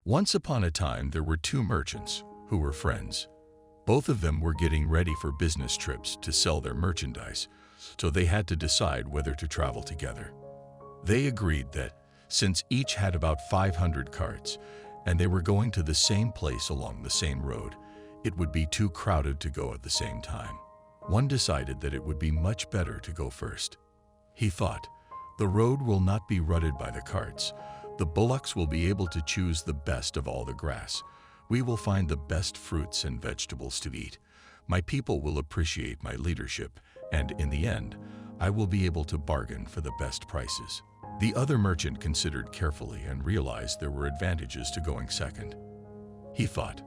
Once upon a time, there were two merchants who were friends. Both of them were getting ready for business trips to sell their merchandise, so they had to decide whether to travel together. They agreed that, since each had about 500 carts, and they were going to the same place along the same road, it would be too crowded to go at the same time. One decided that it would be much better to go first. He thought, the road will not be rutted by the carts. The bullocks will be able to choose the best of all the grass. We will find the best fruits and vegetables to eat. My people will appreciate my leadership, and in the end, I will be able to bargain for the best prices. The other merchant considered carefully and realized there were advantages to going second. He thought,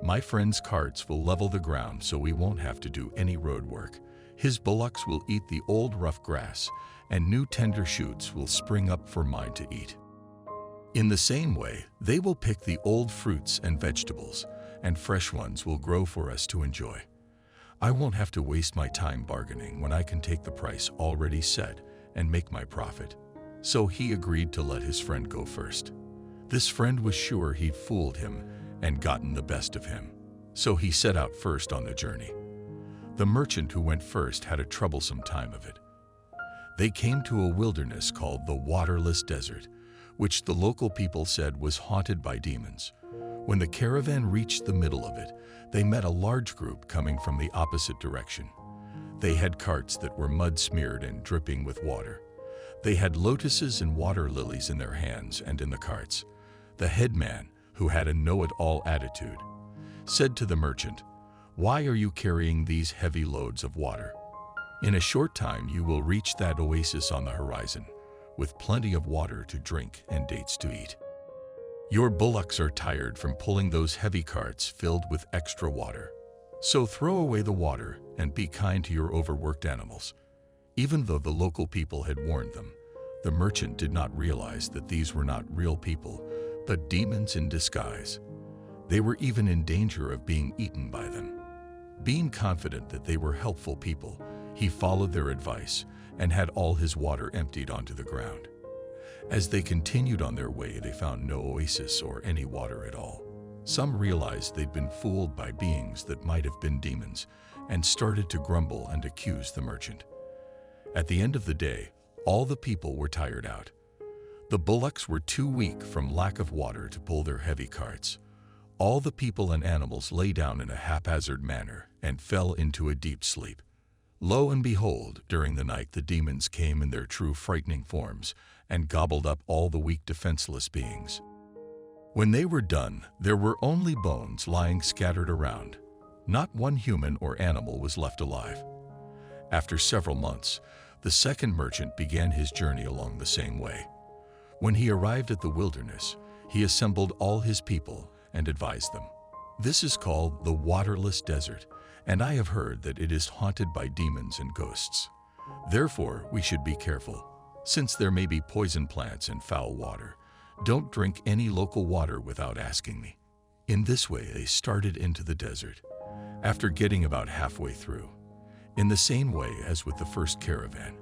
my friend's carts will level the ground so we won't have to do any road work. His bullocks will eat the old rough grass, and new tender shoots will spring up for mine to eat. In the same way, they will pick the old fruits and vegetables, and fresh ones will grow for us to enjoy. I won't have to waste my time bargaining when I can take the price already set and make my profit. So he agreed to let his friend go first. This friend was sure he'd fooled him and gotten the best of him. So he set out first on the journey. The merchant who went first had a troublesome time of it. They came to a wilderness called the Waterless Desert, which the local people said was haunted by demons. When the caravan reached the middle of it, they met a large group coming from the opposite direction. They had carts that were mud-smeared and dripping with water. They had lotuses and water lilies in their hands and in the carts. The headman, who had a know-it-all attitude, said to the merchant, "Why are you carrying these heavy loads of water? In a short time you will reach that oasis on the horizon, with plenty of water to drink and dates to eat. Your bullocks are tired from pulling those heavy carts filled with extra water. So throw away the water and be kind to your overworked animals." Even though the local people had warned them, the merchant did not realize that these were not real people, but demons in disguise. They were even in danger of being eaten by them. Being confident that they were helpful people, he followed their advice and had all his water emptied onto the ground. As they continued on their way, they found no oasis or any water at all. Some realized they'd been fooled by beings that might have been demons and started to grumble and accuse the merchant. At the end of the day, all the people were tired out. The bullocks were too weak from lack of water to pull their heavy carts. All the people and animals lay down in a haphazard manner and fell into a deep sleep. Lo and behold, during the night the demons came in their true frightening forms and gobbled up all the weak defenseless beings. When they were done, there were only bones lying scattered around. Not one human or animal was left alive. After several months, the second merchant began his journey along the same way. When he arrived at the wilderness, he assembled all his people and advised them, "This is called the Waterless Desert, and I have heard that it is haunted by demons and ghosts. Therefore, we should be careful. Since there may be poison plants and foul water, don't drink any local water without asking me." In this way, they started into the desert. After getting about halfway through, in the same way as with the first caravan,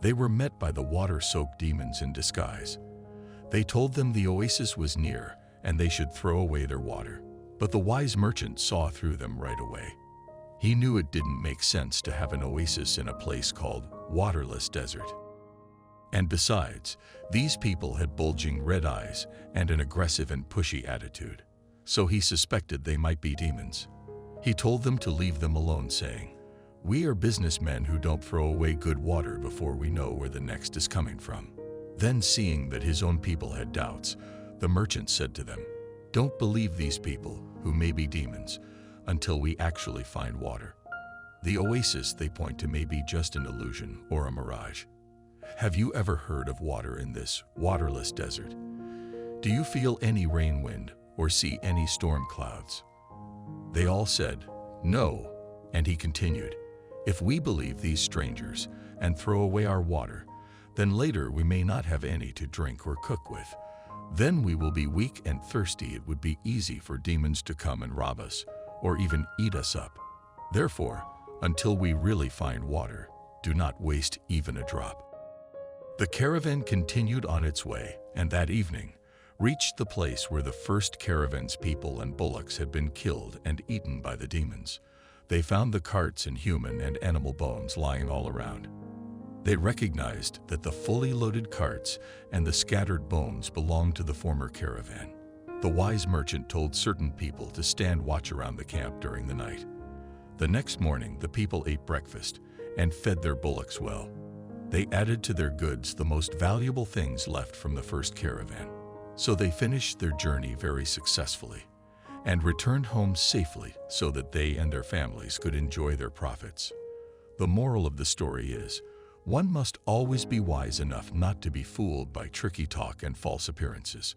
they were met by the water-soaked demons in disguise. They told them the oasis was near and they should throw away their water. But the wise merchant saw through them right away. He knew it didn't make sense to have an oasis in a place called Waterless Desert. And besides, these people had bulging red eyes and an aggressive and pushy attitude. So he suspected they might be demons. He told them to leave them alone, saying, "We are businessmen who don't throw away good water before we know where the next is coming from." Then, seeing that his own people had doubts, the merchant said to them, "Don't believe these people, who may be demons, until we actually find water. The oasis they point to may be just an illusion or a mirage. Have you ever heard of water in this waterless desert? Do you feel any rain wind or see any storm clouds?" They all said, "No," and he continued, "If we believe these strangers and throw away our water, then later we may not have any to drink or cook with. Then we will be weak and thirsty. It would be easy for demons to come and rob us, or even eat us up. Therefore, until we really find water, do not waste even a drop." The caravan continued on its way, and that evening, reached the place where the first caravan's people and bullocks had been killed and eaten by the demons. They found the carts and human and animal bones lying all around. They recognized that the fully loaded carts and the scattered bones belonged to the former caravan. The wise merchant told certain people to stand watch around the camp during the night. The next morning, the people ate breakfast and fed their bullocks well. They added to their goods the most valuable things left from the first caravan. So they finished their journey very successfully and returned home safely so that they and their families could enjoy their profits. The moral of the story is, one must always be wise enough not to be fooled by tricky talk and false appearances.